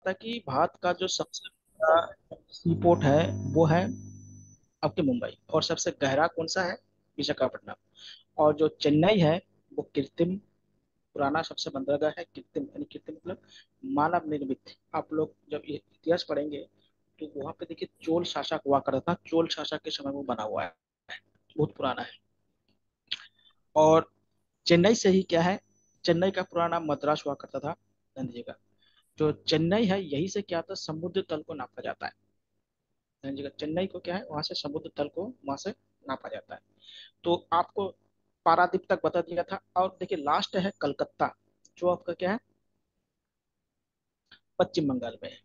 था कि भारत का जो सबसे बड़ा सी पोर्ट है वो है आपके मुंबई, और सबसे गहरा कौन सा है? विशाखापट्टनम। और जो चेन्नई है वो कृत्रिम पुराना सबसे बंदरगाह है। कृत्रिम यानी कृत्रिम मतलब मानव निर्मित। आप लोग जब ये इतिहास पढ़ेंगे तो वहां पे देखिए चोल शासक हुआ करता था, चोल शासक के समय में बना हुआ है, बहुत पुराना है। और चेन्नई से ही क्या है, चेन्नई का पुराना नाम मद्रास हुआ करता था, ध्यान दीजिएगा। जो चेन्नई है यही से क्या था, समुद्र तल को नापा जाता है। ध्यान दीजिएगा, चेन्नई को क्या है, वहां से समुद्र तल को वहां से नापा जाता है। तो आपको पारादीप तक बता दिया था। और देखिए लास्ट है कलकत्ता, जो आपका क्या है, पश्चिम बंगाल में है।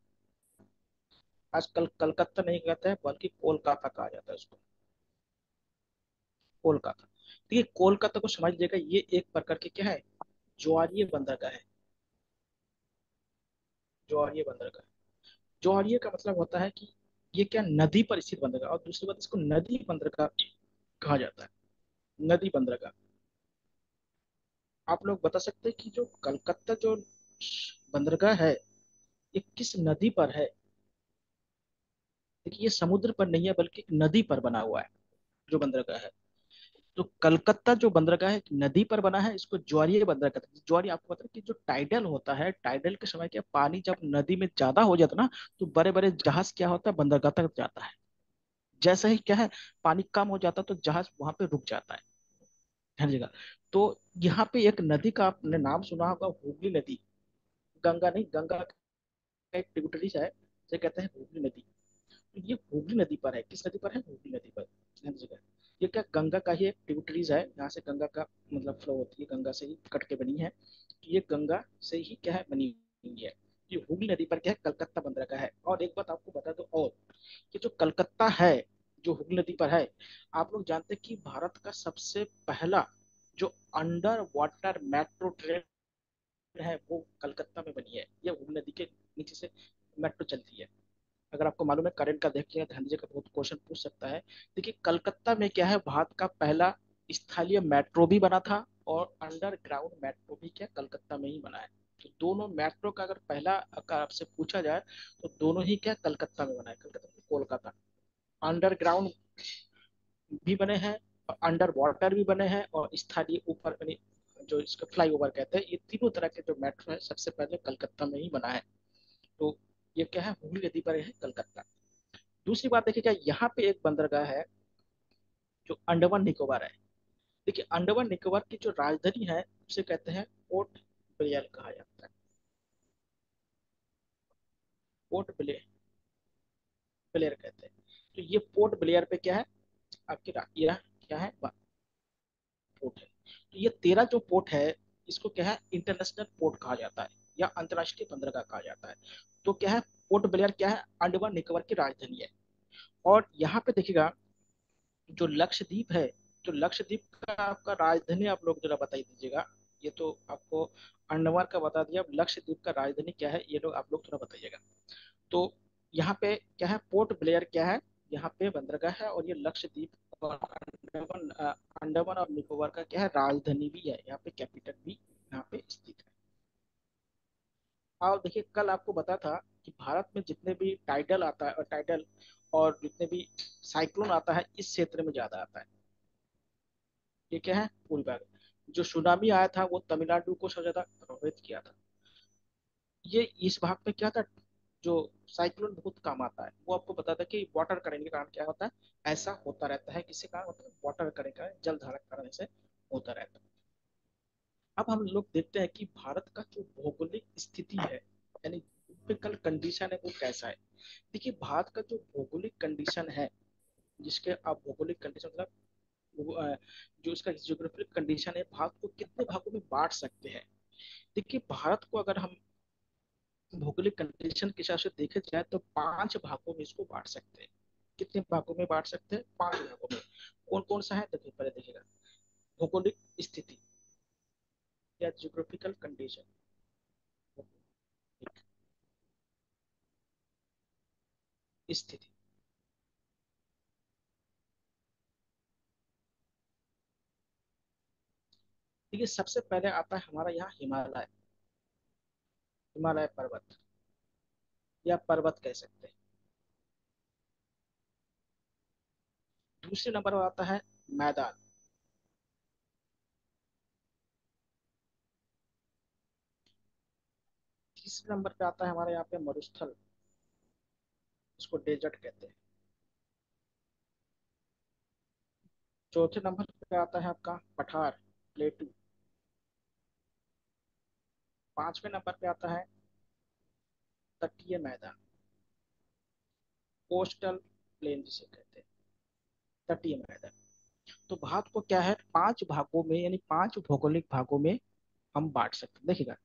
आजकल कलकत्ता नहीं कहते हैं बल्कि कोलकाता कहा जाता है उसको, कोलकाता। तो ये कोलकाता को समझ लीजिएगा, ये एक प्रकार के क्या है, ज्वारीय बंदरगाह है। ज्वारीय बंदरगाह, ज्वारीय का मतलब होता है कि ये क्या, नदी पर स्थित बंदरगाह। और दूसरी बात, इसको नदी बंदरगाह कहा जाता है, नदी बंदरगाह। आप लोग बता सकते हैं कि जो कलकत्ता जो बंदरगाह है ये किस नदी पर है? देखिए ये समुद्र पर नहीं है बल्कि एक नदी पर बना हुआ है जो बंदरगाह है। तो कलकत्ता जो बंदरगाह है एक नदी पर बना है, इसको ज्वारीय बंदरगाह कहते हैं। ज्वारीय आपको पता है कि जो टाइडल होता है, टाइडल के समय क्या पानी जब नदी में ज्यादा हो जाता है ना, तो बड़े बड़े जहाज क्या होता है, बंदरगाह तक जाता है। जैसे ही क्या है, पानी कम हो जाता है तो जहाज वहां पे रुक जाता है। ध्यान दीजिएगा। तो यहाँ पे एक नदी का आपने नाम सुना होगा, हुगली नदी। गंगा नहीं, गंगा का एक ट्रिब्यूटरी है, जिसे कहते हैं हुगली नदी। तो ये हुगली नदी पर है, किस नदी पर है, हुगली नदी पर। ध्यान दीजिएगा, ये क्या गंगा का ही एक ट्रिब्यूटरीज है, यहाँ से गंगा का मतलब फ्लो होती है, गंगा से ही कट के बनी है। तो ये गंगा से ही क्या है, बनी हुई है। ये हुगली नदी पर क्या है, कलकत्ता बंदरगाह है। और एक बात आपको बता दो, और कि जो कलकत्ता है, जो हुगली नदी पर है, आप लोग जानते हैं कि भारत का सबसे पहला जो अंडर वाटर मेट्रो ट्रेन है वो कलकत्ता में बनी है। ये हुगली नदी के नीचे से मेट्रो चलती है। अगर आपको मालूम है, करंट का देख लिया, ध्यान दीजिएगा, बहुत क्वेश्चन पूछ सकता है। देखिए कलकत्ता में क्या है, भारत का पहला स्थलीय मेट्रो भी बना था, और अंडरग्राउंड मेट्रो भी क्या कलकत्ता में ही बना है। तो दोनों मेट्रो का अगर पहला अगर आपसे पूछा जाए तो दोनों ही क्या कलकत्ता में बना है, कलकत्ता में, कोलकाता। अंडरग्राउंड भी बने हैं, और अंडर वाटर भी बने हैं, और स्थानीय ऊपर यानी जो इसको फ्लाई ओवर कहते हैं, ये तीनों तरह के जो मेट्रो है सबसे पहले कलकत्ता में ही बना है। तो ये क्या है, हुगली नदी पर है कलकत्ता। दूसरी बात देखिएगा, यहाँ पे एक बंदरगाह है जो अंडमान निकोबार है। देखिए अंडमान निकोबार की जो राजधानी है उसे कहते हैं पोर्ट ब्लेयर कहा जाता है। पोर्ट ब्लेयर, ब्लेयर कहते हैं। तो ये पोर्ट ब्लेयर पे क्या है, आपकी यह क्या है, पोर्ट है। तो ये 13 जो पोर्ट है, इसको क्या है, इंटरनेशनल पोर्ट कहा जाता है, या अंतरराष्ट्रीय बंदरगाह कहा जाता है। तो क्या है, पोर्ट ब्लेयर क्या है, अंडमान निकोबार की राजधानी है। और यहाँ पे देखिएगा, जो लक्षद्वीप है, जो लक्षद्वीप का आपका राजधानी आप लोग जरा बताई दीजिएगा। ये तो आपको अंडमान का बता दिया, अब लक्षद्वीप का राजधानी क्या है ये लोग आप लोग थोड़ा बताइएगा। तो यहाँ पे क्या है, पोर्ट ब्लेयर क्या है, यहाँ पे बंदरगाह है, और ये लक्षद्वीप और अंडमान और निकोबार का क्या है, राजधानी भी है, यहाँ पे कैपिटल भी यहाँ पे स्थित है। और देखिए कल आपको बता था कि भारत में जितने भी टाइडल आता है, और टाइडल और जितने भी साइक्लोन आता है इस क्षेत्र में ज्यादा आता है। ये क्या है, पूर्वी भाग। जो सुनामी आया था वो तमिलनाडु को सबसे ज्यादा प्रभावित किया था। ये इस भाग में क्या था, जो साइक्लोन बहुत कम आता है, वो आपको बताता है कि वाटर करंट के कारण क्या होता है, ऐसा होता रहता है। किसके कारण होता है, वाटर करंट का, जल धारा के कारण ऐसे होता रहता है। अब हम लोग देखते हैं कि भारत का जो भौगोलिक स्थिति है, यानी टिपिकल कंडीशन है, वो कैसा है। देखिए भारत का जो भौगोलिक कंडीशन है, जिसके आप भौगोलिक कंडीशन मतलब जो इसका जियोग्राफिक कंडीशन है, भारत को कितने भागों में बांट सकते हैं। देखिए भारत को अगर हम भौगोलिक कंडीशन के हिसाब से देखे जाए तो 5 भागों में इसको बांट सकते हैं। कितने भागों में बांट सकते हैं, 5 भागों में। कौन कौन सा है, देखिए पहले देखिएगा, भौगोलिक स्थिति या जियोग्राफिकल कंडीशन, स्थिति। देखिए सबसे पहले आता है हमारा यहाँ हिमालय, हिमालय पर्वत। या पर्वत कह सकते हैं। दूसरे नंबर पर आता है मैदान। तीसरे नंबर पे आता है हमारे यहाँ पे मरुस्थल, इसको डेजर्ट कहते हैं। चौथे नंबर पे आता है आपका पठार, प्लेटू। पांचवें नंबर पे आता है तटीय मैदान, कोस्टल प्लेन जिसे कहते हैं, तटीय मैदान। तो भारत को क्या है, पांच भागों में यानी पांच भौगोलिक भागों में हम बांट सकते हैं। देखिएगा,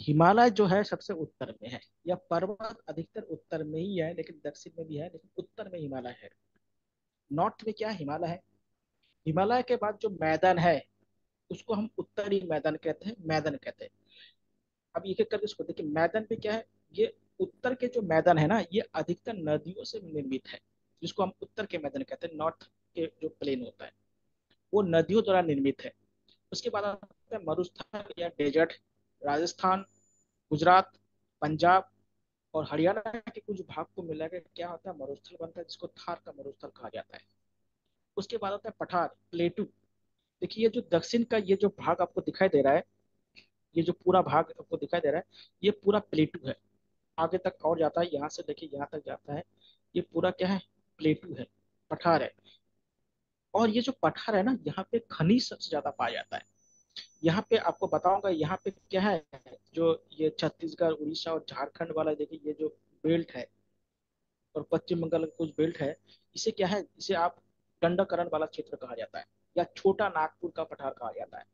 हिमालय जो है सबसे उत्तर में है, या पर्वत अधिकतर उत्तर में ही है, लेकिन दक्षिण में भी है, लेकिन उत्तर में हिमालय है। नॉर्थ में क्या है, हिमालय है। हिमालय के बाद जो मैदान है उसको हम उत्तरी मैदान कहते हैं, मैदान कहते हैं। अब एक एक करके इसको देखिए, मैदान पे क्या है, ये उत्तर के जो मैदान है ना, ये अधिकतर नदियों से निर्मित है, जिसको हम उत्तर के मैदान कहते हैं। नॉर्थ के जो प्लेन होता है वो नदियों द्वारा निर्मित है। उसके बाद आता है मरुस्थल या डेजर्ट। राजस्थान, गुजरात, पंजाब और हरियाणा के कुछ भाग को मिलाकर क्या होता है, मरुस्थल बनता है, जिसको थार का मरुस्थल कहा जाता है। उसके बाद आता है पठार, प्लेटू। देखिए ये जो दक्षिण का ये जो भाग आपको दिखाई दे रहा है, ये जो पूरा भाग आपको दिखाई दे रहा है, ये पूरा प्लेटू है। आगे तक और जाता है, यहाँ से देखिए यहाँ तक जाता है, ये पूरा क्या है, प्लेटू है, पठार है। और ये जो पठार है ना, यहाँ पे खनिज सबसे ज्यादा पाया जाता है। यहाँ पे आपको बताऊंगा, यहाँ पे क्या है, जो ये छत्तीसगढ़, उड़ीसा और झारखंड वाला देखिए, ये जो बेल्ट है और पश्चिम बंगाल का कुछ बेल्ट है, इसे क्या है, इसे आप दंडकरण वाला क्षेत्र कहा जाता है, या छोटा नागपुर का पठार कहा जाता है।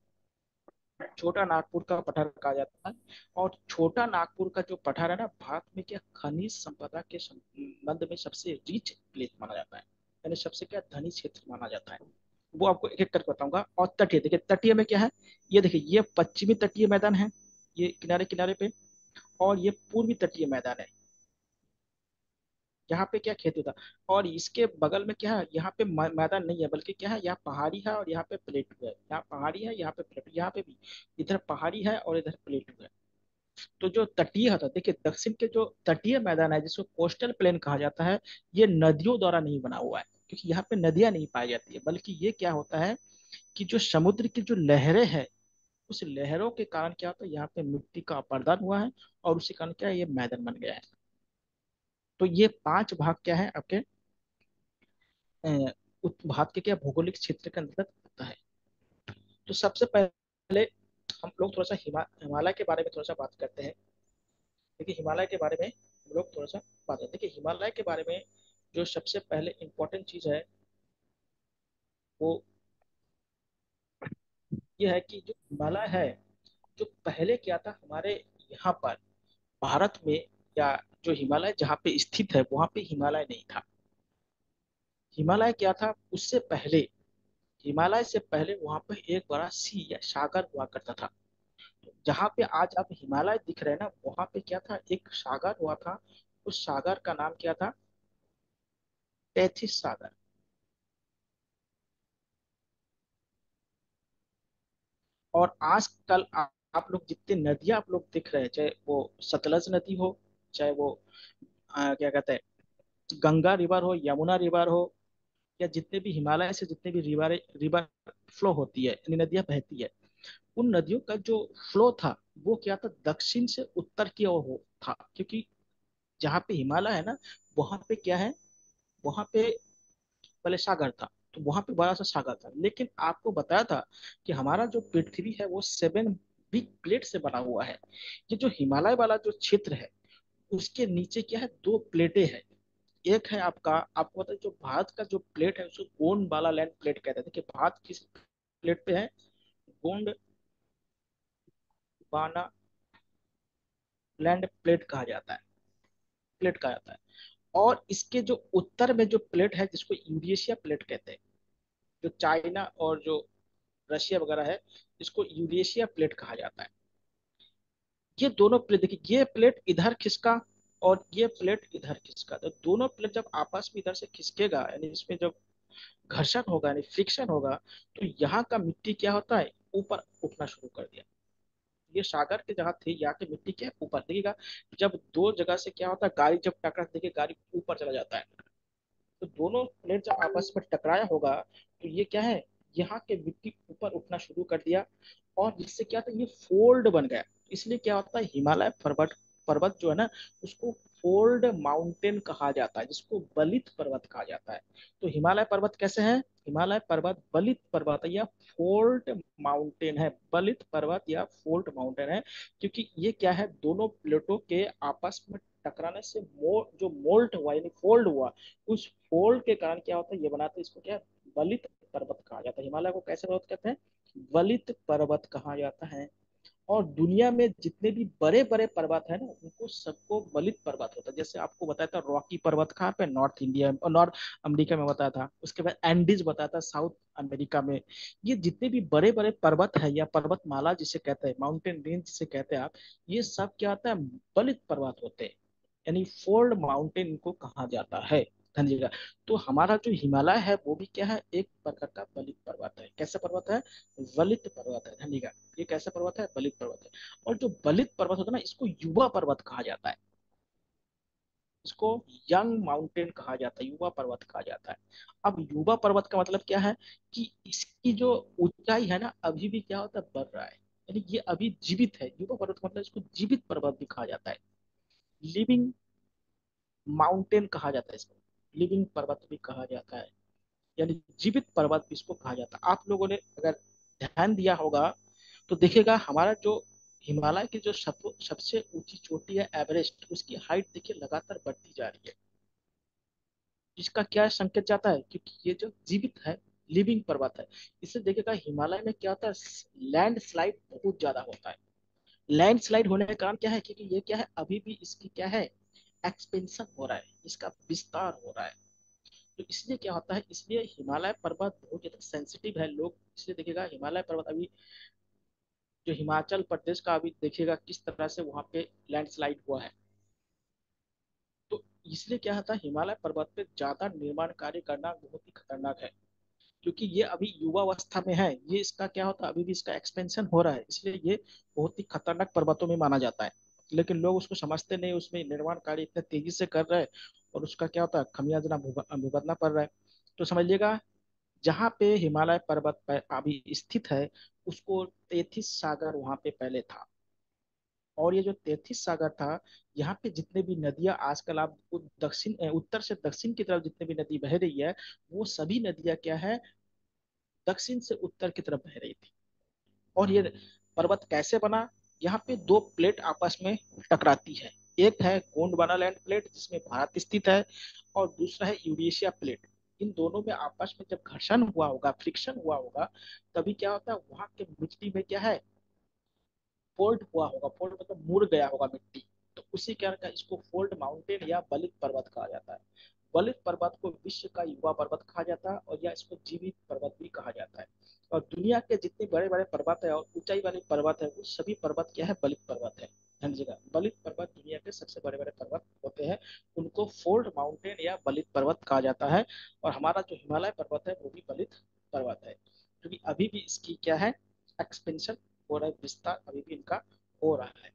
छोटा नागपुर का पठार कहा जाता है। और छोटा नागपुर का जो पठार है ना, भारत में क्या खनिज संपदा के संबंध में सबसे रिच प्लेस माना जाता है, यानी सबसे क्या धनी क्षेत्र माना जाता है। वो आपको एक एक करके बताऊंगा। और तटीय, देखिए तटीय में क्या है, ये देखिए ये पश्चिमी तटीय मैदान है, ये किनारे किनारे पे। और ये पूर्वी तटीय मैदान है, यहाँ पे क्या खेती होता है। और इसके बगल में क्या है, यहाँ पे मैदान नहीं है, बल्कि क्या है, यहाँ पहाड़ी है और यहाँ पे प्लेटू है। यहाँ पहाड़ी है, यहाँ पे प्लेटू, यहाँ पे भी इधर पहाड़ी है और इधर प्लेटू है। तो जो तटीय होता है, देखिए दक्षिण के जो तटीय मैदान है, जिसको कोस्टल प्लेन कहा जाता है, ये नदियों द्वारा नहीं बना हुआ है, क्योंकि यहाँ पे नदियां नहीं पाई जाती है, बल्कि ये क्या होता है कि जो समुद्र की जो लहरें हैं, उस लहरों के कारण क्या होता है, यहाँ पे मिट्टी का अपरदन हुआ है, और उसी कारण क्या है, ये मैदान बन गया है। तो ये पांच भाग क्या है आपके भारत के क्या भौगोलिक क्षेत्र के अंतर्गत आता है। तो सबसे पहले हम लोग थोड़ा सा हिमालय के बारे में थोड़ा सा बात करते हैं। देखिए हिमालय के बारे में हम लोग थोड़ा सा बात करते हैं। देखिए हिमालय के बारे में जो सबसे पहले इम्पोर्टेंट चीज है, वो ये है कि जो हिमालय है, जो पहले क्या था हमारे यहाँ पर भारत में, या जो हिमालय जहाँ पे स्थित है वहां पे हिमालय नहीं था। हिमालय क्या था उससे पहले, हिमालय से पहले वहां पे एक बड़ा सी या सागर हुआ करता था। जहाँ पे आज आप हिमालय दिख रहे हैं ना, वहां पे क्या था, एक सागर हुआ था। उस सागर का नाम क्या था, टेथिस सागर। और आजकल आप लोग जितने नदियां आप लोग दिख रहे हैं, चाहे वो सतलज नदी हो, चाहे वो क्या कहते हैं गंगा रिवर हो, यमुना रिवर हो, या जितने भी हिमालय से जितने भी रिवर रिवर फ्लो होती है, यानी नदियां बहती है, उन नदियों का जो फ्लो था वो क्या था, दक्षिण से उत्तर की ओर हो था। क्योंकि जहाँ पे हिमालय है ना, वहां पे क्या है, वहां पे पहले सागर था, तो वहां पे बड़ा सा सागर था। लेकिन आपको बताया था कि हमारा जो पृथ्वी है वो 7 बिग प्लेट से बना हुआ है। ये जो हिमालय वाला जो क्षेत्र है, उसके नीचे क्या है, दो प्लेटें हैं। एक है आपका, आपको पता है जो भारत का जो प्लेट है उसको गोंड वाला लैंड प्लेट कहते हैं। देखिए भारत किस प्लेट पे है, गोंड वाना लैंड प्लेट कहा जाता है, प्लेट कहा जाता है। और इसके जो उत्तर में जो प्लेट है, जिसको यूरेशिया प्लेट कहते हैं, जो चाइना और जो रशिया वगैरह है, इसको यूरेशिया प्लेट कहा जाता है। ये दोनों प्लेट देखिए, ये प्लेट इधर खिसका और ये प्लेट इधर खिसका, तो दोनों प्लेट जब आपस में इधर से खिसकेगा, यानी इसमें जब घर्षण होगा यानी फ्रिक्शन होगा, तो यहाँ का मिट्टी क्या होता है, ऊपर उठना शुरू कर दिया। ये सागर के जहाँ थे यहाँ की मिट्टी क्या है ऊपर देखिएगा। जब दो जगह से क्या होता है गाड़ी जब टकरा देखिए गाड़ी ऊपर चला जाता है। तो दोनों प्लेट जब आपस में टकराया होगा तो ये क्या है यहाँ के मिट्टी ऊपर उठना शुरू कर दिया और जिससे क्या था ये फोल्ड बन गया। इसलिए क्या होता है हिमालय पर्वत पर्वत जो है ना उसको फोल्ड माउंटेन कहा जाता है जिसको बलित पर्वत कहा जाता है। तो हिमालय पर्वत कैसे है हिमालय पर्वत बलित पर्वत है या फोल्ड माउंटेन है बलित पर्वत या फोल्ड माउंटेन है क्योंकि ये क्या है दोनों प्लेटों के आपस में टकराने से जो मोल्ट हुआ यानी फोल्ड हुआ उस फोल्ड के कारण क्या होता है ये बनाते हैं इसको क्या बलित पर्वत कहा जाता है। हिमालय को कैसे पर्वत कहते हैं वलित पर्वत कहा जाता है। और दुनिया में जितने भी बड़े बड़े पर्वत है ना उनको सबको वलित पर्वत होता है। जैसे आपको बताया था रॉकी पर्वत कहाँ पे नॉर्थ इंडिया और नॉर्थ अमेरिका में बताया था। उसके बाद एंडीज बताया था साउथ अमेरिका में। ये जितने भी बड़े बड़े पर्वत है या पर्वतमाला जिसे कहते हैं माउंटेन रेंज जिसे कहते हैं आप ये सब क्या होता है वलित पर्वत होते हैं यानी फोल्ड माउंटेन इनको कहा जाता है। समझिएगा। तो हमारा जो हिमालय है वो भी क्या है एक प्रकार का वलित पर्वत है। कैसा पर्वत है वलित पर्वत है। समझिएगा। ये कैसा पर्वत है बलित पर्वत है। और जो बलित पर्वत होता है ना इसको युवा पर्वत कहा जाता है। इसको यंग माउंटेन कहा जाता है युवा पर्वत कहा जाता है। अब युवा पर्वत का मतलब क्या है कि इसकी जो ऊंचाई है ना अभी भी क्या होता है बढ़ रहा है यानी ये अभी जीवित है। युवा पर्वत का मतलब इसको जीवित पर्वत भी कहा जाता है। लिविंग माउंटेन कहा जाता है इसको लिविंग पर्वत भी कहा जाता है यानी जीवित पर्वत भी इसको कहा जाता है। आप लोगों ने अगर ध्यान दिया होगा तो देखिएगा हमारा जो हिमालय की जो सबसे ऊंची चोटी है एवरेस्ट उसकी हाइट देखिए लगातार बढ़ती जा रही है। इसका क्या संकेत जाता है क्योंकि ये जो जीवित है लिविंग पर्वत है। इससे देखिएगा हिमालय में क्या होता है लैंड स्लाइड बहुत ज्यादा होता है। लैंड स्लाइड होने का कारण क्या है क्योंकि ये क्या है अभी भी इसकी क्या है एक्सपेंशन हो रहा है इसका विस्तार हो रहा है। तो इसलिए क्या होता है इसलिए हिमालय पर्वत बहुत ज्यादा सेंसिटिव है लोग इसलिए देखिएगा हिमालय पर्वत अभी जो हिमाचल प्रदेश का अभी देखिएगा किस तरह से वहां पे लैंडस्लाइड हुआ है। तो इसलिए क्या होता है हिमालय पर्वत पे ज्यादा निर्माण कार्य करना बहुत ही खतरनाक है क्योंकि ये अभी युवा अवस्था में है। ये इसका क्या होता है अभी भी इसका एक्सपेंशन हो रहा है इसलिए ये बहुत ही खतरनाक पर्वतों में माना जाता है। लेकिन लोग उसको समझते नहीं उसमें निर्माण कार्य इतने तेजी से कर रहे हैं और उसका क्या होता है खमियाजा भुगतना पड़ रहा है। तो समझिएगा जहाँ पे हिमालय पर्वत पर अभी स्थित है उसको 33 सागर वहां पे पहले था। और ये जो 33 सागर था यहाँ पे जितने भी नदियां आजकल आप दक्षिण उत्तर से दक्षिण की तरफ जितने भी नदी बह रही है वो सभी नदियां क्या है दक्षिण से उत्तर की तरफ बह रही थी। और ये पर्वत कैसे बना यहाँ पे दो प्लेट आपस में टकराती है। एक है गोंडवाना लैंड प्लेट जिसमें भारत स्थित है और दूसरा है यूरेशिया प्लेट। इन दोनों में आपस में जब घर्षण हुआ होगा फ्रिक्शन हुआ होगा तभी क्या होता है वहां के मिट्टी में क्या है फोल्ड हुआ होगा। फोल्ड मतलब मुड़ गया होगा मिट्टी। तो उसी कारण का इसको फोल्ड माउंटेन या बलित पर्वत कहा जाता है। बलित पर्वत को विश्व का युवा पर्वत कहा जाता है और या इसको जीवित पर्वत भी कहा जाता है। और दुनिया के जितने बड़े बड़े पर्वत है और ऊंचाई वाले पर्वत है वो सभी पर्वत क्या है बलित पर्वत है। समझिएगा बलित पर्वत दुनिया के सबसे बड़े बड़े पर्वत होते हैं उनको फोल्ड माउंटेन या बलित पर्वत कहा जाता है। और हमारा जो हिमालय पर्वत है वो भी बलित पर्वत है क्योंकि अभी भी इसकी क्या है एक्सपेंशन हो रहा है विस्तार अभी भी इनका हो रहा है।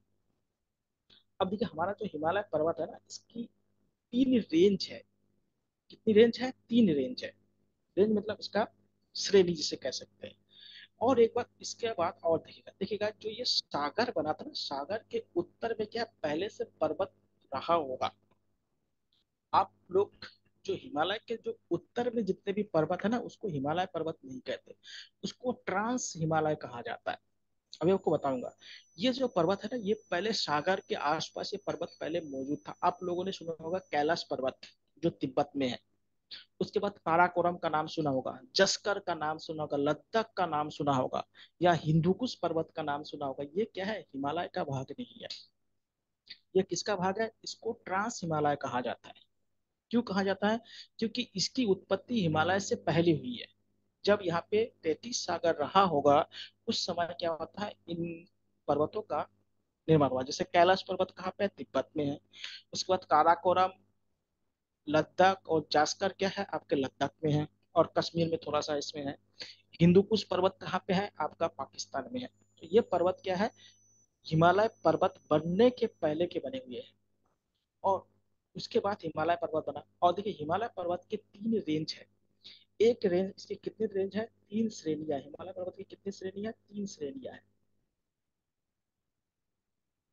अब देखिए हमारा जो हिमालय पर्वत है ना इसकी 3 रेंज है। कितनी रेंज है 3 रेंज है। रेंज मतलब इसका श्रेणी जिसे कह सकते हैं। और एक बात इसके बाद और देखिएगा जो ये सागर बना था ना सागर के उत्तर में क्या पहले से पर्वत रहा होगा। आप लोग जो हिमालय के जो उत्तर में जितने भी पर्वत है ना उसको हिमालय पर्वत नहीं कहते उसको ट्रांस हिमालय कहा जाता है। अभी आपको बताऊंगा। ये जो पर्वत है ना ये पहले सागर के आसपास ये पर्वत पहले मौजूद था। आप लोगों ने सुना होगा कैलाश पर्वत जो तिब्बत में है। उसके बाद काराकोरम का नाम सुना होगा जस्कर का नाम सुना होगा लद्दाख का नाम सुना होगा या हिंदुकुश पर्वत का नाम सुना होगा। ये क्या है हिमालय का भाग नहीं है। ये किसका भाग है इसको ट्रांस हिमालय कहा जाता है। क्यों कहा जाता है क्योंकि इसकी उत्पत्ति हिमालय से पहले हुई है। जब यहाँ पे 33 सागर रहा होगा उस समय क्या होता है इन पर्वतों का निर्माण हुआ। जैसे कैलाश पर्वत कहाँ पे है तिब्बत में है। उसके बाद काराकोरम लद्दाख और जास्कर क्या है आपके लद्दाख में है और कश्मीर में थोड़ा सा इसमें है। हिंदुकुश पर्वत कहाँ पे है आपका पाकिस्तान में है। तो ये पर्वत क्या है हिमालय पर्वत बनने के पहले के बने हुए हैं। और उसके बाद हिमालय पर्वत बना। और देखिए हिमालय पर्वत के तीन रेंज है। एक रेंज, इसकी कितनी रेंज है? तीन श्रेणियां। हिमालय पर्वत की कितनी श्रेणी है? तीन श्रेणियां है।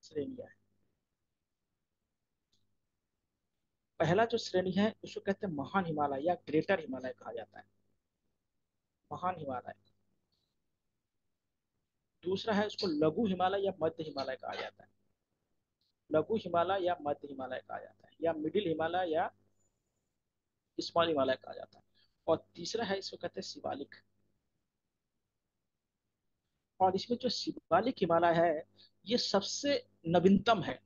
श्रेणियां है। पहला जो श्रेणी है उसको कहते हैं महान हिमालय या ग्रेटर हिमालय कहा जाता है। महान हिमालय। दूसरा है उसको लघु हिमालय या मध्य हिमालय कहा जाता है। लघु हिमालय या मध्य हिमालय कहा जाता है, या मिडिल हिमालय या स्मॉल हिमालय कहा जाता है। और तीसरा है इसको कहते हैं शिवालिक। और इसमें जो शिवालिक हिमालय है ये सबसे नवीनतम है।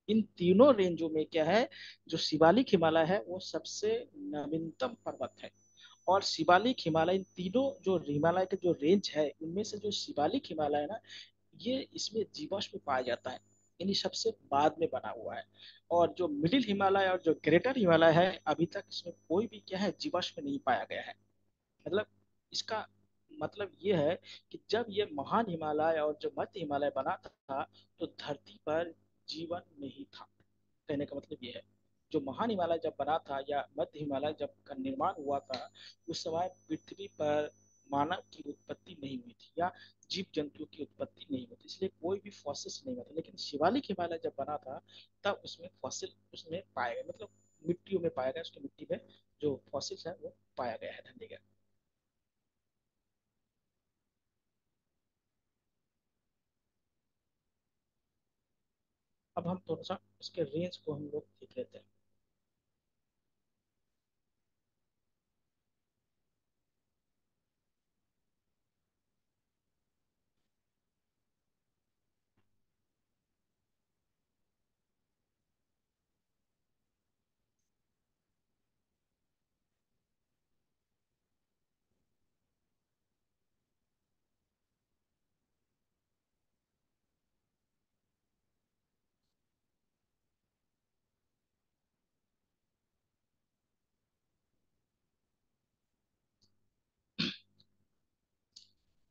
इन तीनों रेंजों में क्या है, जो शिवालिक हिमालय है वो सबसे नवीनतम पर्वत है। और शिवालिक हिमालय, इन तीनों जो हिमालय के जो रेंज है उनमें से जो शिवालिक हिमालय है ना, ये इसमें जीवाश्म पाया जाता है। इन्हीं सबसे बाद में बना हुआ है। और जो मिडिल हिमालय और जो ग्रेटर हिमालय है अभी तक इसमें कोई भी क्या है जीवाश्म नहीं पाया गया है। मतलब इसका मतलब ये है कि जब ये महान हिमालय और जो मध्य हिमालय बना था तो धरती पर जीवन नहीं था। कहने का मतलब ये है, जो महान हिमालय जब बना था या मध्य हिमालय जब का निर्माण हुआ था उस समय पृथ्वी पर मानव की उत्पत्ति नहीं हुई थी या जीव जंतुओं की उत्पत्ति नहीं हुई थी, इसलिए कोई भी फॉसिल्स नहीं हुआ था। लेकिन शिवालिक हिमालय जब बना था तब उसमें फॉसिल उसमें पाए गए, मतलब मिट्टियों में पाया गया, उसकी मिट्टी में जो फॉसिल्स है वो पाया गया है। धन्यवाद। अब हम थोड़ा सा इसके रेंज को हम लोग देख लेते हैं।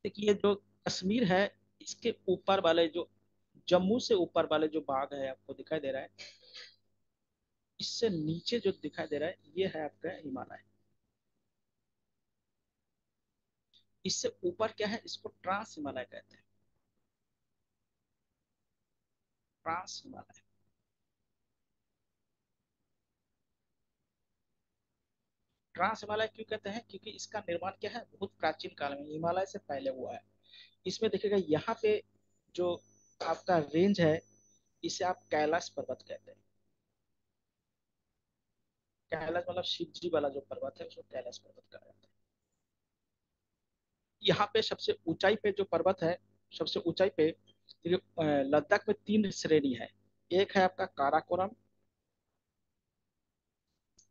देखिए जो कश्मीर है इसके ऊपर वाले जो जम्मू से ऊपर वाले जो भाग है आपको दिखाई दे रहा है, इससे नीचे जो दिखाई दे रहा है ये है आपका हिमालय। इससे ऊपर क्या है, इसको ट्रांस हिमालय कहते हैं। ट्रांस हिमालय। ट्रांस हिमालय क्यों कहते हैं, क्योंकि इसका निर्माण क्या है बहुत प्राचीन काल में हिमालय से पहले हुआ है। इसमें देखिएगा यहाँ पे जो आपका रेंज है इसे आप कैलाश पर्वत कहते हैं। कैलाश मतलब शिव जी वाला जो पर्वत है उसको कैलाश पर्वत कहा जाता है। यहाँ पे सबसे ऊंचाई पे जो पर्वत है, सबसे ऊंचाई पे देखिए, लद्दाख में तीन श्रेणी है। एक है आपका काराकोरम।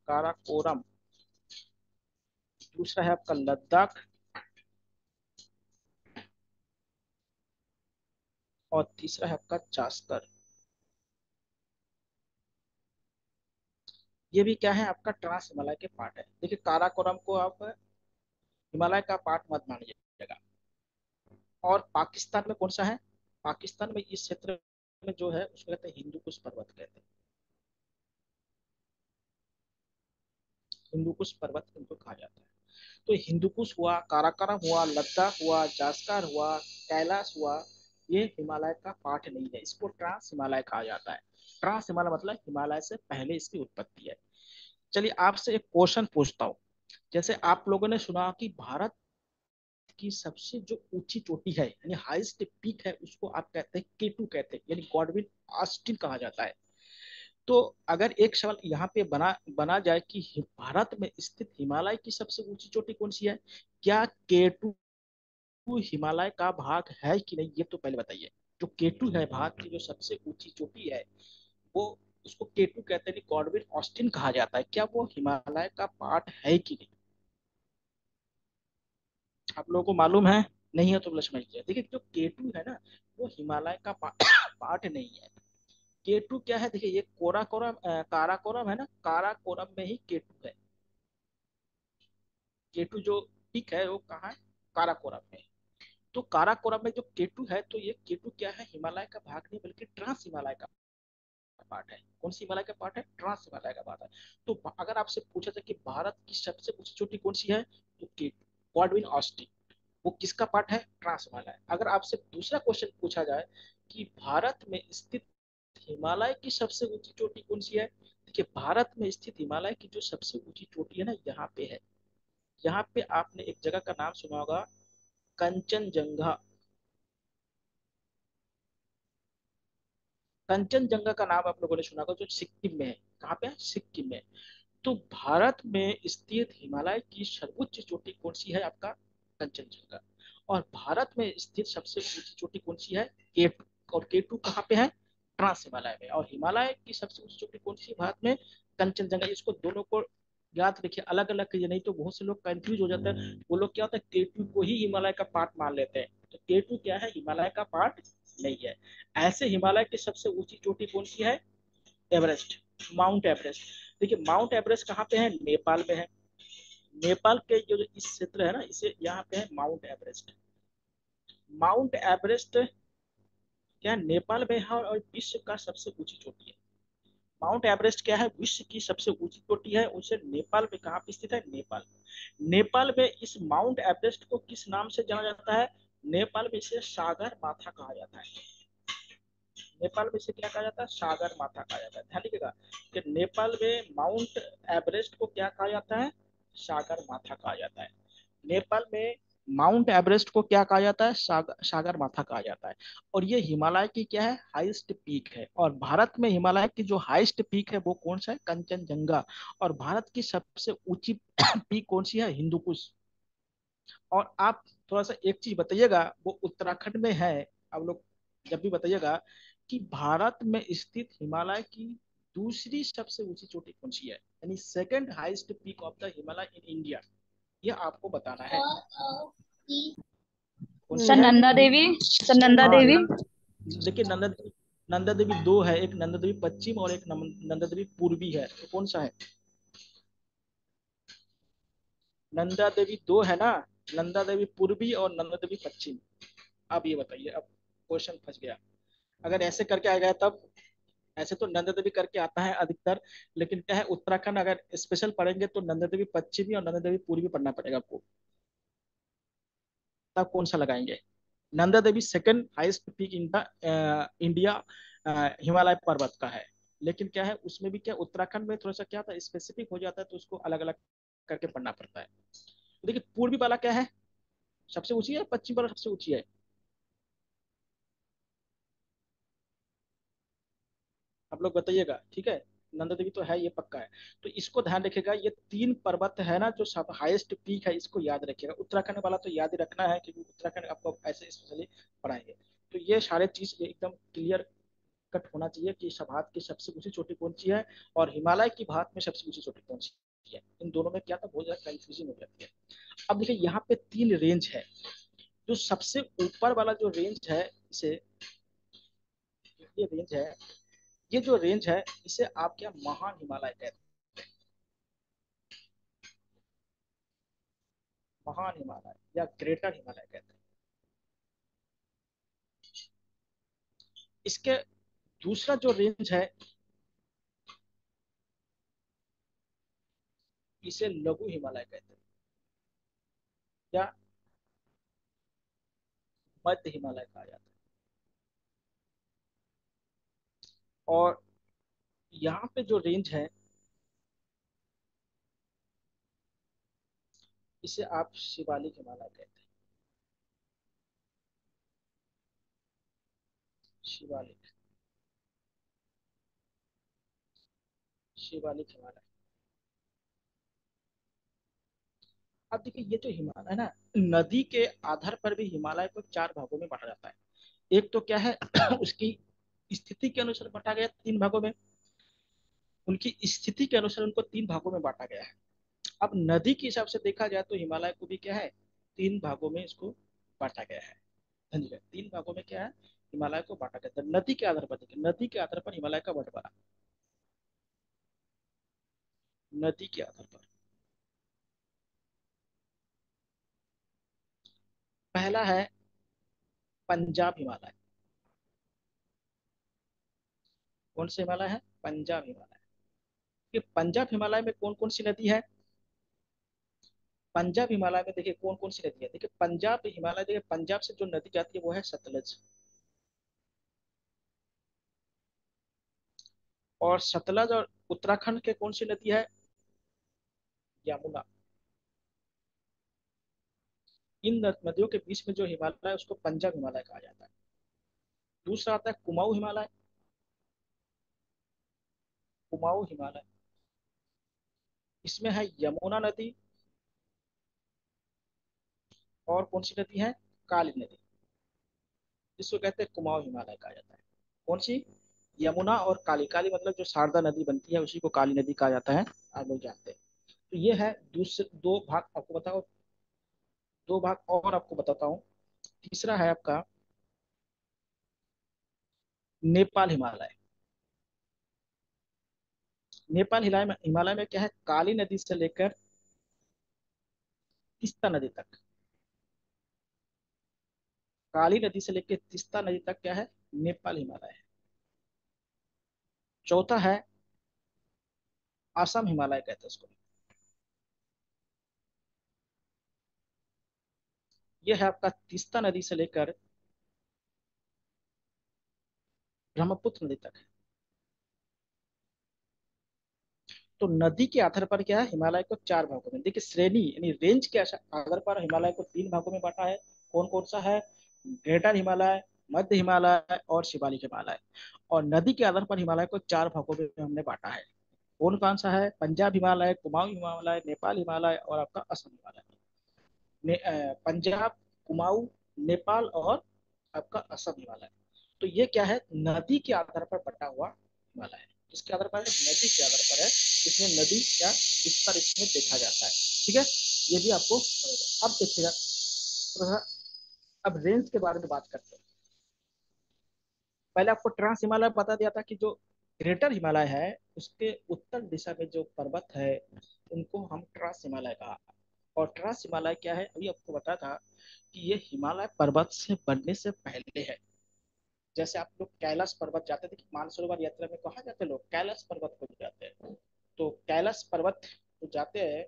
काराकोरम। दूसरा है आपका लद्दाख। और तीसरा है आपका जास्कर। ये भी क्या है आपका ट्रांस हिमालय के पार्ट है। देखिए काराकोरम को आप हिमालय का पार्ट मत मानिएगा। और पाकिस्तान में कौन सा है? पाकिस्तान में इस क्षेत्र में जो है उसको कहते हैं हिंदू कुश पर्वत कहते हैं। हिंदू कुश पर्वत इनको कहा जाता है। तो हिंदुकुश हुआ, काराकोरम हुआ, लद्दाख हुआ, जास्कर हुआ, कैलाश हुआ, ये हिमालय का पार्ट नहीं है, इसको ट्रांस हिमालय कहा जाता है। ट्रांस हिमालय मतलब हिमालय से पहले इसकी उत्पत्ति है। चलिए आपसे एक क्वेश्चन पूछता हूँ। जैसे आप लोगों ने सुना कि भारत की सबसे जो ऊंची चोटी है यानी हाईएस्ट पीक है उसको आप कहते हैं केटू कहते हैं, यानी गॉडविन ऑस्टिन कहा जाता है। तो अगर एक सवाल यहाँ पे बना बना जाए कि भारत में स्थित हिमालय की सबसे ऊंची चोटी कौन सी है, क्या केटू हिमालय का भाग है कि नहीं, ये तो पहले बताइए। जो केटू है भारत की जो सबसे ऊंची चोटी है वो, उसको केटू कहते हैं, गॉडविन ऑस्टिन कहा जाता है, क्या वो हिमालय का पार्ट है कि नहीं? आप लोगों को मालूम है? नहीं है तो बोले समझ लीजिए। देखिए जो केटू है ना वो हिमालय का पार्ट नहीं है। केटू क्या है, देखिए ये कोराकोरम काराकोरम है ना, काराकोरम में ही केटू है। केटू जो पीक है वो कहाँ है? काराकोरम में। तो काराकोरम में जो केटू है, तो ये केटू क्या है, हिमालय का भाग नहीं बल्कि ट्रांस हिमालय का पार्ट है। कौन सी हिमालय का पार्ट है, ट्रांस हिमालय का पार्ट है। तो अगर आपसे पूछा जाए कि भारत की सबसे ऊंची चोटी कौन सी है, तो केटू, गॉडविन ऑस्टिन, वो किसका पार्ट है, ट्रांस हिमालय। अगर आपसे दूसरा क्वेश्चन पूछा जाए कि भारत में स्थित हिमालय की सबसे ऊंची चोटी कौन सी है, देखिए भारत में स्थित हिमालय की जो सबसे ऊंची चोटी है ना, यहाँ पे है। यहाँ पे आपने एक जगह का नाम सुना होगा, कंचनजंगा। कंचनजंगा का नाम आप लोगों ने सुना होगा, जो सिक्किम में है। कहाँ पे है, सिक्किम में। तो भारत में स्थित हिमालय की सर्वोच्च चोटी कौन सी है, आपका कंचनजंगा। और भारत में स्थित सबसे ऊंची चोटी कौन सी है, केटू। और केटू कहाँ पे है, ट्रांस हिमालय में। और हिमालय की सबसे ऊंची चोटी कौन सी है भारत में, कंचनजंगा। इसको दोनों को याद रखिए, अलग अलग करिए, नहीं तो बहुत से लोग कंफ्यूज हो जाते हैं। वो लोग क्या होता है, केटू को ही हिमालय का पार्ट मान लेते हैं। तो केटू क्या है, हिमालय का पार्ट नहीं है। ऐसे हिमालय की सबसे ऊंची चोटी कौन सी है, एवरेस्ट, माउंट एवरेस्ट। देखिए माउंट एवरेस्ट कहाँ पे है, नेपाल में है। नेपाल के जो इस क्षेत्र है ना, इसे यहाँ पे है माउंट एवरेस्ट। माउंट एवरेस्ट क्या है, नेपाल में है और विश्व का सबसे ऊंची चोटी है। माउंट एवरेस्ट क्या है, विश्व की सबसे ऊंची चोटी है। उसे नेपाल में कहाँ पे स्थित है, नेपाल। नेपाल में इस माउंट एवरेस्ट को किस नाम से जाना जाता है, नेपाल में इसे सागर माथा कहा जाता है। नेपाल में इसे क्या कहा जाता है, सागर माथा कहा जाता है। ध्यान रखिएगा कि नेपाल में माउंट एवरेस्ट को क्या कहा जाता है, सागर माथा कहा जाता है। नेपाल में माउंट एवरेस्ट को क्या कहा जाता है, सागर माथा कहा जाता है। और ये हिमालय की क्या है, हाईएस्ट पीक है। और भारत में हिमालय की जो हाईएस्ट पीक है वो कौन सा है, कंचनजंगा। और भारत की सबसे ऊंची पीक कौन सी है, हिंदुकुश। और आप थोड़ा सा एक चीज बताइएगा, वो उत्तराखंड में है। आप लोग जब भी बताइएगा कि भारत में स्थित हिमालय की दूसरी सबसे ऊंची चोटी कौन सी है, यानी second highest peak of the Himalaya in India, ये आपको बताना है। कौन सी सर है, नंदा देवी। सर नंदा हाँ देवी। देखिए नंदा, नंदा देवी दो है, एक नंदा देवी पश्चिम और एक नंदा देवी पूर्वी है। तो कौन सा है, नंदा देवी दो है ना, नंदा देवी पूर्वी और नंदा देवी पश्चिम। अब ये बताइए, अब क्वेश्चन फंस गया। अगर ऐसे करके आएगा तब, ऐसे तो नंदा देवी करके आता है अधिकतर, लेकिन क्या है उत्तराखंड अगर स्पेशल पढ़ेंगे तो नंदा देवी पश्चिमी और नंदा देवी पूर्वी पढ़ना पड़ेगा आपको। तब कौन सा लगाएंगे, Nanda Devi second highest peak in the India, Himalaya पर्वत का है। लेकिन क्या है उसमें भी क्या, उत्तराखंड में थोड़ा सा क्या था, स्पेसिफिक हो जाता है, तो उसको अलग अलग करके पढ़ना पड़ता है। तो देखिए पूर्वी वाला क्या है, सबसे ऊंची है, पश्चिम वाला सबसे ऊंची है, आप लोग बताइएगा, ठीक है। नंदा देवी तो है, ये पक्का है। तो इसको ध्यान रखिएगा, ये तीन पर्वत है ना जो सब हाईएस्ट पीक है, इसको याद रखिएगा। उत्तराखंड वाला तो याद ही रखना है, क्योंकि उत्तराखंड आपको ऐसे स्पेशली पढ़ाएंगे। तो ये सारे चीज ये एकदम क्लियर कट होना चाहिए कि भारत की सबसे ऊंची चोटी कौन सी है, और हिमालय की भारत में सबसे ऊंची चोटी कौन सी है। इन दोनों में क्या था, बहुत ज्यादा कंफ्यूजन हो जाती है। अब देखिए यहाँ पे तीन रेंज है। जो सबसे ऊपर वाला जो रेंज है, इसे, ये रेंज है, ये जो रेंज है इसे आप क्या, महान हिमालय कहते हैं। महान हिमालय या ग्रेटर हिमालय कहते हैं। इसके दूसरा जो रेंज है, इसे लघु हिमालय कहते हैं, या मध्य हिमालय कहा जाता है। और यहाँ पे जो रेंज है, इसे आप शिवालिक हिमालय कहते हैं। शिवालिक, शिवालिक हिमालय। अब देखिए ये जो हिमालय है ना, नदी के आधार पर भी हिमालय को चार भागों में बांटा जाता है। एक तो क्या है उसकी स्थिति के अनुसार बांटा गया तीन भागों में, उनकी स्थिति के अनुसार उनको तीन भागों में बांटा गया है। अब नदी के हिसाब से देखा जाए तो हिमालय को भी क्या है, तीन भागों में इसको बांटा गया है। समझिए तीन भागों में क्या है, हिमालय को बांटा गया है नदी के आधार पर। देखिए नदी के आधार पर हिमालय का बंटवारा, नदी के आधार पर। पहला है पंजाब हिमालय। कौन से हिमालय है? पंजाब हिमालय। कि पंजाब हिमालय में कौन कौन सी नदी है? पंजाब हिमालय में देखिए कौन कौन सी नदी है। देखिए पंजाब हिमालय, देखिए पंजाब से जो नदी जाती है वो है सतलज। और सतलज और उत्तराखंड के कौन सी नदी है? यमुना। इन नदियों के बीच में जो हिमालय है उसको पंजाब हिमालय कहा जाता है। दूसरा आता है कुमाऊं हिमालय। कुमाऊं हिमालय, इसमें है यमुना नदी। और कौन सी नदी है? काली नदी, जिसको कहते हैं कुमाऊं हिमालय कहा जाता है। कौन सी? यमुना और काली। काली मतलब जो शारदा नदी बनती है उसी को काली नदी कहा जाता है, आप लोग जानते हैं। तो ये है दूसरे दो भाग आपको बताओ। दो भाग और आपको बताता हूँ। तीसरा है आपका नेपाल हिमालय। नेपाल हिमालय में क्या है? काली नदी से लेकर तीस्ता नदी तक। काली नदी से लेकर तीस्ता नदी तक क्या है? नेपाल हिमालय है। चौथा है असम हिमालय कहते हैं उसको। ये है आपका तीस्ता नदी से लेकर ब्रह्मपुत्र नदी तक है। तो नदी के आधार पर क्या है? हिमालय को चार भागों में, देखिए श्रेणी यानी रेंज के आधार पर हिमालय को तीन भागों में बांटा है। कौन कौन सा है? ग्रेटर हिमालय, मध्य हिमालय और शिवालिक हिमालय। और नदी के आधार पर हिमालय को चार भागों में हमने बांटा है। कौन कौन सा है? पंजाब हिमालय, कुमाऊं हिमालय, नेपाल हिमालय और आपका असम हिमालय। पंजाब, कुमाऊं, नेपाल और आपका असम हिमालय। तो ये क्या है? नदी के आधार पर बटा हुआ हिमालय है। किसके आधार पर है? नदी के आधार पर है। इसमें नदी क्या विस्तार इसमें देखा जाता है। ठीक है, ये भी आपको अब देखिएगा थोड़ा सा। अब रेंज के बारे में बात करते हैं। पहले आपको ट्रांस हिमालय बता दिया था कि जो ग्रेटर हिमालय है उसके उत्तर दिशा में जो पर्वत है उनको हम ट्रांस हिमालय कहा। और ट्रांस हिमालय क्या है? अभी आपको बताया था कि ये हिमालय पर्वत से बनने से पहले है। जैसे आप लोग कैलाश पर्वत जाते थे कि मानसरोवर यात्रा में कहा जाते लोग कैलाश पर्वत को जाते हैं। तो कैलाश पर्वत को जाते हैं।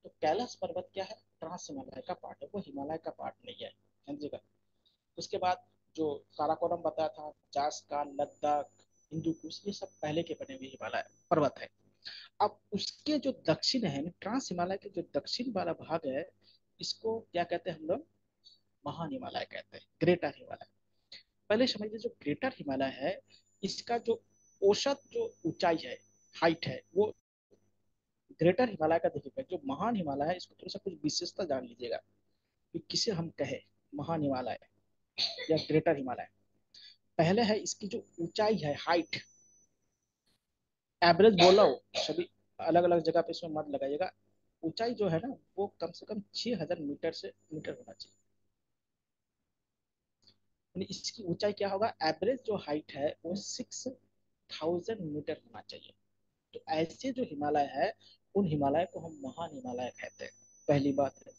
तो कैलाश पर्वत क्या है? ट्रांस हिमालय का पार्ट है, वो हिमालय का पार्ट नहीं है, समझिएगा। उसके बाद जो काराकोरम बताया था, जासकान, लद्दाख, हिंदू कुश, ये सब पहले के बने हुए हिमालय पर्वत है। अब उसके जो दक्षिण है, ट्रांस हिमालय के जो दक्षिण वाला भाग है, इसको क्या कहते हैं हम लोग? महान हिमालय कहते हैं, ग्रेटर हिमालय। पहले समझिए जो ग्रेटर हिमालय है इसका जो औसत जो ऊंचाई है, हाइट है, वो ग्रेटर हिमालय का देखिएगा। जो महान हिमालय है इसको थोड़ा सा कुछ विशेषता जान लीजिएगा कि किसे हम कहे महान हिमालय या ग्रेटर हिमालय। पहले है इसकी जो ऊंचाई है, हाइट, एवरेज बोल रहा हूँ, सभी अलग अलग जगह पे इसमें मत लगाइएगा। ऊंचाई जो है ना वो कम से कम 6,000 मीटर से मीटर होना चाहिए। यानी इसकी ऊंचाई क्या होगा? एवरेज जो हाइट है वो 6,000 मीटर होना चाहिए। तो ऐसे जो हिमालय है उन हिमालय को हम महान हिमालय कहते हैं, पहली बात है।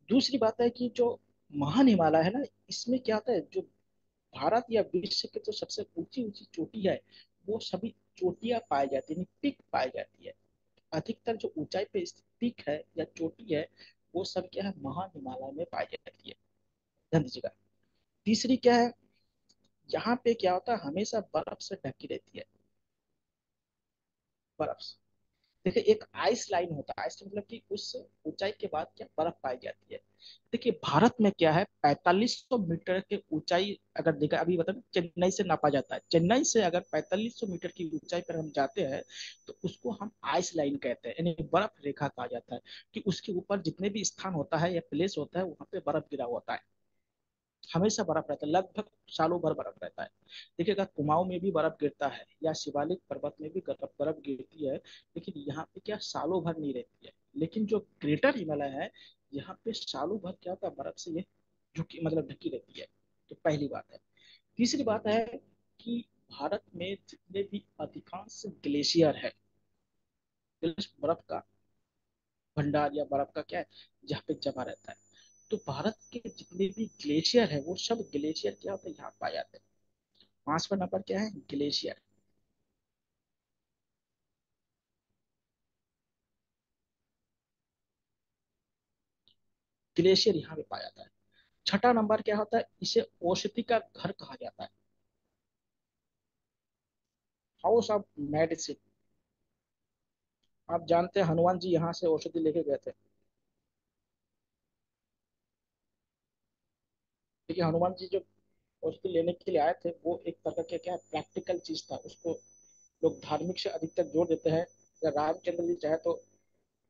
दूसरी बात है कि जो महान हिमालय है ना, इसमें क्या होता है, जो भारत या विश्व की जो सबसे ऊंची ऊंची चोटी है वो सभी चोटियां पाई जाती है, पीक पाई जाती है। अधिकतर जो ऊंचाई पे स्थित पीक है या चोटी है वो सब क्या है? महान हिमालय में पाई जाती है, ध्यान दीजिएगा। तीसरी क्या है? यहाँ पे क्या होता है? हमेशा बर्फ से ढकी रहती है, बर्फ से। देखिए एक आइस लाइन होता है, आइस मतलब कि उस ऊंचाई के बाद क्या बर्फ पाई जाती है। देखिए भारत में क्या है? 4500 मीटर के ऊंचाई अगर देखा, अभी बता, चेन्नई से नापा जाता है। चेन्नई से अगर 4500 मीटर की ऊंचाई पर हम जाते हैं तो उसको हम आइस लाइन कहते हैं, यानी बर्फ रेखा कहा जाता है। कि उसके ऊपर जितने भी स्थान होता है या प्लेस होता है वहां पे बर्फ गिरा होता है, हमेशा बर्फ रहता है, लगभग सालों भर बर्फ रहता है। देखिएगा कुमाऊं में भी बर्फ गिरता है या शिवालिक पर्वत में भी बर्फ गिरती है, लेकिन यहाँ पे क्या सालों भर नहीं रहती है। लेकिन जो ग्रेटर हिमालय है यहाँ पे सालों भर क्या होता है? बर्फ से ये झुकी मतलब ढकी रहती है। तो पहली बात है। तीसरी बात है कि भारत में जितने भी अधिकांश ग्लेशियर है, बर्फ का भंडार या बर्फ का क्या है, जहाँ पे जमा रहता है। तो भारत के जितने भी ग्लेशियर है वो सब ग्लेशियर क्या होता है यहाँ पाए जाते हैं। 5वां नंबर क्या है, ग्लेशियर। ग्लेशियर यहाँ पे पाया जाता है। छठा नंबर क्या होता है, इसे औषधि का घर कहा जाता है, हाउस ऑफ मेडिसिन। आप जानते हैं हनुमान जी यहाँ से औषधि लेके गए थे। देखिए हनुमान जी जो औषधि लेने के लिए आए थे वो एक तरह का क्या प्रैक्टिकल चीज था, उसको लोग धार्मिक से अधिकतर जोड़ देते हैं। अगर रामचंद्र जी चाहे तो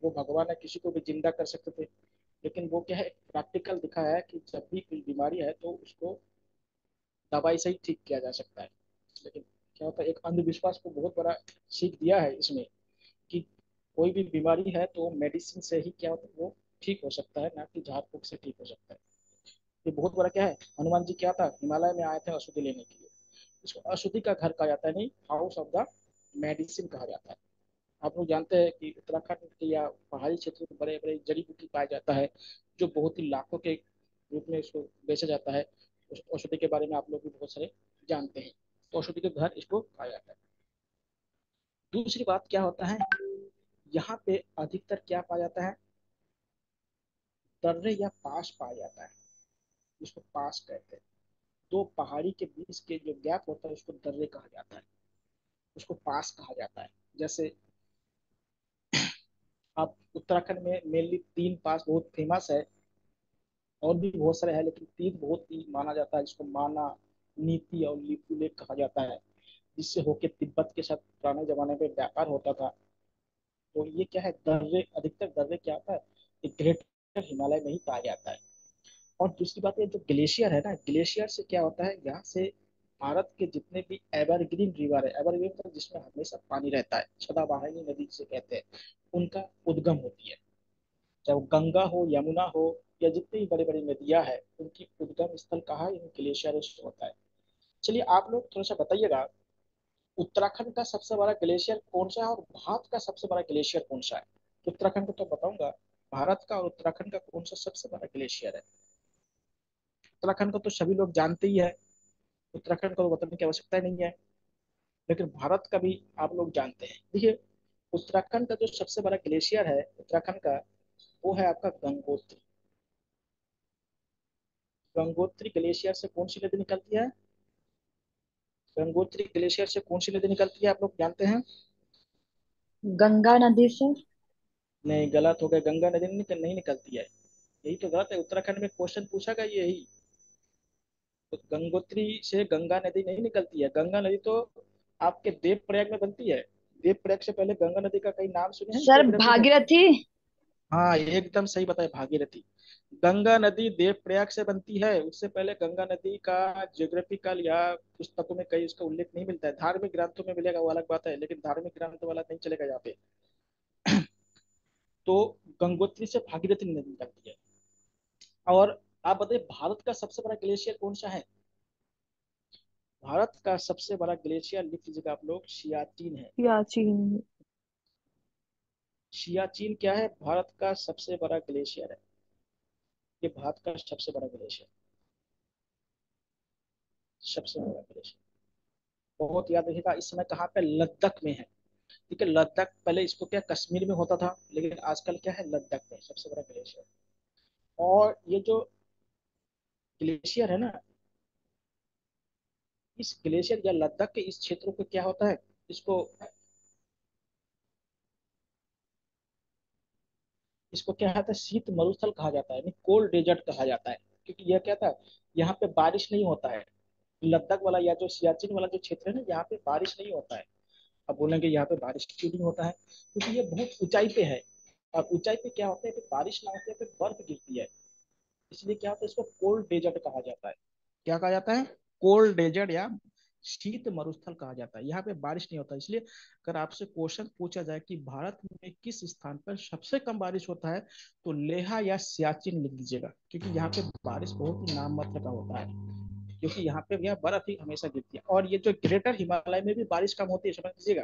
वो भगवान है, किसी को भी जिंदा कर सकते थे, लेकिन वो क्या है प्रैक्टिकल दिखाया है कि जब भी कोई बीमारी है तो उसको दवाई से ही ठीक किया जा सकता है। लेकिन क्या होता है एक अंधविश्वास को बहुत बड़ा सीख दिया है इसमें कि कोई भी बीमारी है तो मेडिसिन से ही क्या होता है वो ठीक हो सकता है, ना कि झाड़ फूक से ठीक हो सकता है। ये बहुत बड़ा क्या है, हनुमान जी क्या था हिमालय में आए थे औषधि लेने के लिए, इसको औषधि का घर कहा जाता है, नहीं हाउस ऑफ द मेडिसिन कहा जाता है। आप लोग जानते हैं कि उत्तराखंड के या पहाड़ी क्षेत्र में बड़े बड़े जड़ी बूटी पाया जाता है, जो बहुत ही लाखों के रूप में इसको बेचा जाता है। उस औषधि के बारे में आप लोग भी बहुत सारे जानते हैं, तो औषधि के घर इसको कहा जाता है। दूसरी बात क्या होता है, यहाँ पे अधिकतर क्या पाया जाता है, दर्रे या पास पाया जाता है, जिसको पास कहते हैं। दो पहाड़ी के बीच के जो गैप होता है उसको दर्रे कहा जाता है, उसको पास कहा जाता है। जैसे आप उत्तराखंड में मेनली तीन पास बहुत फेमस है, और भी बहुत सारे हैं लेकिन तीन बहुत ही माना जाता है, जिसको माना, नीति और लिपुलेख कहा जाता है, जिससे होके तिब्बत के साथ पुराने जमाने में व्यापार होता था। तो ये क्या है दर्रे, अधिकतर दर्रे क्या होता है ये ग्रेटर हिमालय में ही पाया जाता है। और दूसरी बात ये जो ग्लेशियर है ना, ग्लेशियर से क्या होता है यहाँ से भारत के जितने भी एवरग्रीन रिवर है, एवरग्रीन मतलब जिसमें हमेशा पानी रहता है, सदाबहानी नदी जिसे कहते हैं, उनका उद्गम होती है। चाहे वो गंगा हो, यमुना हो, या जितनी भी बड़ी बड़ी नदियां हैं उनकी उद्गम स्थल कहाँ इन ग्लेशियरों से होता है। चलिए आप लोग थोड़ा सा बताइएगा, उत्तराखंड का सबसे बड़ा ग्लेशियर कौन सा है और भारत का सबसे बड़ा ग्लेशियर कौन सा है। उत्तराखंड का तो बताऊंगा, भारत का और उत्तराखंड का कौन सा सबसे बड़ा ग्लेशियर है। उत्तराखंड को तो सभी लोग जानते ही है, उत्तराखंड को तो बताने की आवश्यकता ही नहीं है, लेकिन भारत का भी आप लोग जानते हैं। देखिए उत्तराखंड का जो सबसे बड़ा ग्लेशियर है उत्तराखंड का, वो है आपका गंगोत्री। गंगोत्री ग्लेशियर से कौन सी नदी निकलती है, गंगोत्री ग्लेशियर से कौन सी नदी निकलती है आप लोग जानते हैं। गंगा नदी से। नहीं गलत हो गया, गंगा नदी नहीं निकलती है, यही तो गलत है। उत्तराखंड में क्वेश्चन पूछा गया यही, तो गंगोत्री से गंगा नदी नहीं निकलती है, गंगा नदी तो आपके देवप्रयाग में बनती है। देवप्रयाग से पहले गंगा नदी का कई नाम सुने हैं सर ज्योग्राफी में। भागीरथी। हाँ एकदम सही बताए, भागीरथी। गंगा नदी देवप्रयाग से बनती है, उससे पहले गंगा नदी का ज्योग्राफिकल या पुस्तकों में कहीं उसका उल्लेख नहीं मिलता है। धार्मिक ग्रंथों में मिलेगा वो अलग बात है, लेकिन धार्मिक ग्रंथ वाला नहीं चलेगा यहाँ पे। तो गंगोत्री से भागीरथी नदी निकलती है। और आप बताइए भारत का सबसे बड़ा ग्लेशियर कौन सा है। भारत का सबसे बड़ा ग्लेशियर लिख लीजिएगा आप लोग, सियाचिन है। सियाचिन। सियाचिन क्या है, भारत का सबसे बड़ा ग्लेशियर है। ये भारत का सबसे बड़ा ग्लेशियर, सबसे बड़ा ग्लेशियर। बहुत याद रखिएगा, इस समय कहाँ पे, लद्दाख में है। ठीक है, लद्दाख पहले इसको क्या कश्मीर में होता था, लेकिन आजकल क्या है लद्दाख में सबसे बड़ा ग्लेशियर। और ये जो ग्लेशियर है ना, इस ग्लेशियर या लद्दाख के इस क्षेत्र को क्या होता है, इसको इसको क्या कहता है, शीत मरुस्थल कहा जाता है, कोल्ड डेजर्ट कहा जाता है। क्योंकि यह क्या था, यहाँ पे बारिश नहीं होता है। लद्दाख वाला या जो सियाचिन वाला जो क्षेत्र है ना, यहाँ पे बारिश नहीं होता है। अब बोलेंगे यहाँ पे बारिश क्यों नहीं होता है, क्योंकि ये बहुत ऊंचाई पे है। और ऊंचाई पे क्या होता है कि बारिश ना होती है, फिर बर्फ गिरती है, इसलिए क्या होता है इसको कोल्ड डेजर्ट कहा जाता है। क्या कहा जाता है, कोल्ड डेजर्ट या शीत मरुस्थल कहा जाता है। यहाँ पे बारिश नहीं होता, इसलिए अगर आपसे क्वेश्चन पूछा जाए कि भारत में किस स्थान पर सबसे कम बारिश होता है, तो लेहा या सियाचिन लिख लीजिएगा, क्योंकि यहाँ पे बारिश बहुत ही नाम मात्र का होता है। क्योंकि यहाँ पे भैया बर्फ ही हमेशा गिरती है। और ये जो ग्रेटर हिमालय में भी बारिश कम होती है, समझ लीजिएगा।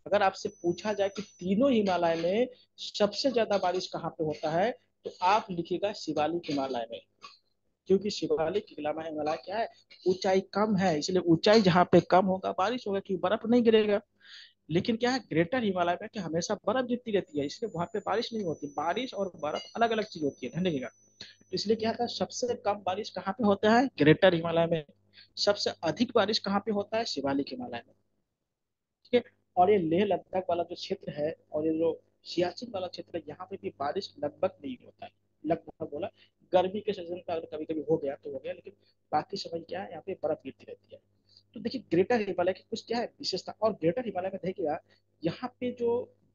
अगर आपसे पूछा जाए कि तीनों हिमालय में सबसे ज्यादा बारिश कहाँ पे होता है, तो आप लिखिएगा शिवालिक हिमालय में, क्योंकि शिवालिक हिमालय क्या है, ऊंचाई कम है, इसलिए ऊंचाई जहाँ पे कम होगा बारिश होगा, क्योंकि बर्फ नहीं गिरेगा। लेकिन क्या है, ग्रेटर हिमालय में कि हमेशा बर्फ गिरती रहती है, इसलिए वहां पे बारिश नहीं होती। बारिश और बर्फ अलग अलग चीज होती है, ध्यान रखिएगा। तो इसलिए क्या था, सबसे कम बारिश कहाँ पे होता है, ग्रेटर हिमालय में। सबसे अधिक बारिश कहाँ पे होता है, शिवालिक हिमालय में। ठीक है। और ये लेह लद्दाख वाला जो क्षेत्र है, और ये जो सियाचिन वाला क्षेत्र है, यहाँ पे भी बारिश लगभग नहीं होता है। लगभग बोला, गर्मी के सीजन में अगर कभी कभी हो गया तो हो गया, लेकिन बाकी समय क्या है, यहाँ पे बर्फ गिरती रहती है। तो देखिए ग्रेटर हिमालय की कुछ क्या है विशेषता, और ग्रेटर हिमालय में देखिएगा, यहाँ पे जो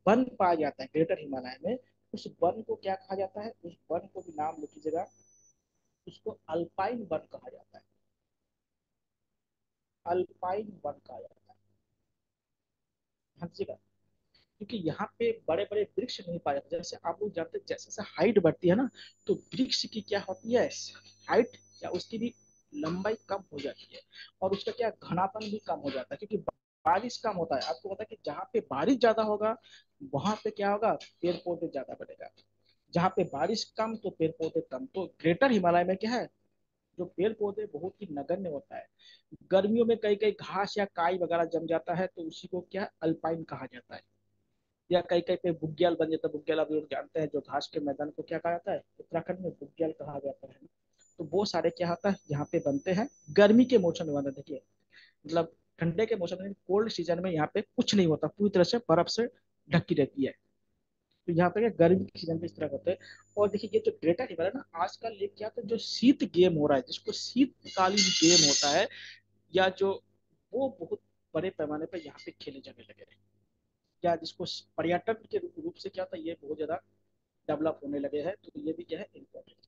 वन पाया जाता है ग्रेटर हिमालय में, उस वन को क्या कहा जाता है, उस वन को भी नाम लिख लीजिएगा, उसको अल्पाइन वन कहा जाता है। अल्पाइन वन कहा जाता है, समझिएगा। क्योंकि यहाँ पे बड़े बड़े वृक्ष नहीं पाए जाते। जैसे आप लोग जानते हैं, जैसे जैसे हाइट बढ़ती है ना, तो वृक्ष की क्या होती है, हाइट या उसकी भी लंबाई कम हो जाती है, और उसका क्या घनापन भी कम हो जाता है, क्योंकि बारिश कम होता है। आपको पता है कि जहाँ पे बारिश ज्यादा होगा, वहां पे क्या होगा, पेड़ पौधे ज्यादा बढ़ेगा। जहाँ पे बारिश कम, तो पेड़ पौधे कम। तो ग्रेटर हिमालय में क्या है, जो पेड़ पौधे बहुत ही नगण्य होता है। गर्मियों में कई कई घास या काई वगैरह जम जाता है, तो उसी को क्या अल्पाइन कहा जाता है। या कई कई पे बुग्याल बन जाता है। बुग्याल आप लोग जानते हैं, जो घास के मैदान को क्या कहा जाता है, उत्तराखंड में बुग्याल कहा जाता है। तो वो सारे क्या होता है, यहाँ पे बनते हैं। गर्मी के मौसम में बनते हैं, देखिए, मतलब ठंडे के मौसम में, कोल्ड सीजन में यहाँ पे कुछ नहीं होता, पूरी तरह से बर्फ से ढकी रहती है। तो यहाँ पे क्या, गर्मी के सीजन में इस तरह होते हैं। और देखिए ये जो ग्रेटर हिमालय है ना, आजकल ये क्या, तो जो शीत गेम हो रहा है, जिसको शीतकालीन गेम होता है, या जो, वो बहुत बड़े पैमाने पर यहाँ पे खेले जाने लगे हैं। या जिसको पर्यटन के रूप से क्या था, ये बहुत ज्यादा डेवलप होने लगे हैं। तो ये भी क्या है, इम्पोर्टेंट।